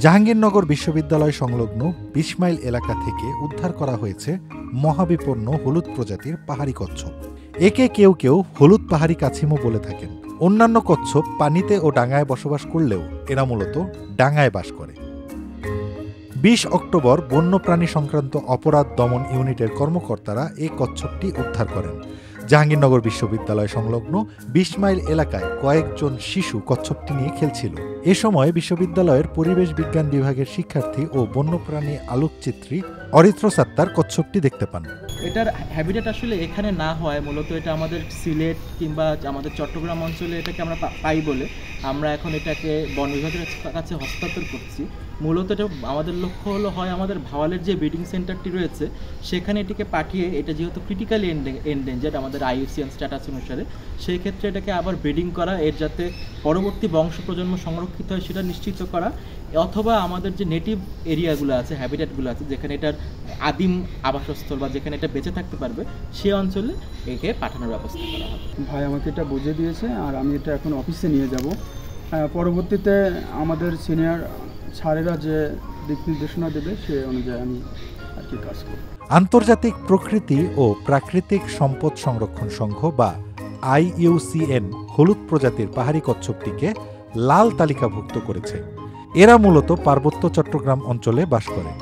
জাহাঙ্গীরনগর বিশ্ববিদ্যালয় সংলগ্ন ২০ মাইল এলাকা থেকে উদ্ধার করা হয়েছে মহাবিপন্ন হলুদ প্রজাতির পাহাড়ি কচ্ছপ। একে কেউ কেউ হলুদ পাহাড়ি কাছিমও বলে থাকেন। অন্যান্য কচ্ছপ পানিতে ও ডাঙায় বসবাস করলেও এরা মূলত ডাঙায় বাস করে। ২০ অক্টোবর বন্যপ্রাণী সংক্রান্ত অপরাধ দমন ইউনিটের কর্মকর্তারা এই কচ্ছপটি উদ্ধার করেন। জাহাঙ্গীরনগর বিশ্ববিদ্যালয় সংলগ্ন ২০ মাইল এলাকায় কয়েকজন শিশু কচ্ছপটি নিয়ে খেলছিল। এ সময় বিশ্ববিদ্যালয়ের পরিবেশ বিজ্ঞান বিভাগের শিক্ষার্থী ও বন্যপ্রাণী আলোকচিত্রী অরিত্র সাত্তার কচ্ছপটি দেখতে পান। এটার হ্যাবিটেট আসলে এখানে না হয়, মূলত এটা আমাদের সিলেট কিংবা আমাদের চট্টগ্রাম অঞ্চলে এটাকে আমরা পাই বলে আমরা এখন এটাকে বন বিভাগের কাছে হস্তান্তর করছি। মূলত এটা আমাদের লক্ষ্য হলো হয় আমাদের ভাওয়ালের যে ব্রিডিং সেন্টারটি রয়েছে সেখানে এটিকে পাঠিয়ে, এটা যেহেতু ক্রিটিক্যালি এন্ডেঞ্জার্ড আমাদের IUCN স্ট্যাটাস অনুসারে, সেই ক্ষেত্রে এটাকে আবার ব্রিডিং করা, এর যাতে পরবর্তী বংশ প্রজন্ম সংরক্ষিত হয় সেটা নিশ্চিত করা, অথবা আমাদের যে নেটিভ এরিয়াগুলো আছে, হ্যাবিটেটগুলো আছে, যেখানে এটার আদিম আবাসস্থল বা যেখানে এটা বেঁচে থাকতে পারবে সেই অঞ্চলে একে পাঠানোর ব্যবস্থা করা হবে। ভাই আমাকে এটা বুঝিয়ে দিয়েছে আর আমি এটা এখন অফিসে নিয়ে যাব। পরবর্তীতে আমাদের সিনিয়র স্যারেরা যে দিক নির্দেশনা দেবে সে অনুযায়ী আমি আর কি কাজ করব। আন্তর্জাতিক প্রকৃতি ও প্রাকৃতিক সম্পদ সংরক্ষণ সংঘ বা IUCN হলুদ প্রজাতির পাহাড়ি কচ্ছপটিকে লাল তালিকাভুক্ত করেছে। এরা মূলত পার্বত্য চট্টগ্রাম অঞ্চলে বাস করে।